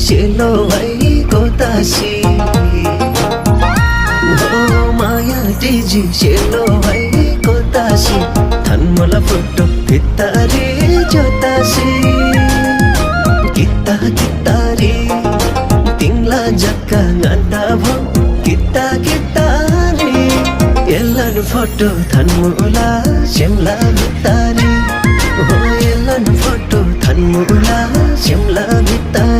सेलो भएको तासी हो माया टिजी सेलो भएको तासी थन्मला फोटो भित्तारे जोतासी किता कितारे तिंगला जक्का ngata भो किता कितारे एलन फोटो थन्मुला शिमला भित्तारे हो एलन फोटो थन्मुला शिमला भित्तारे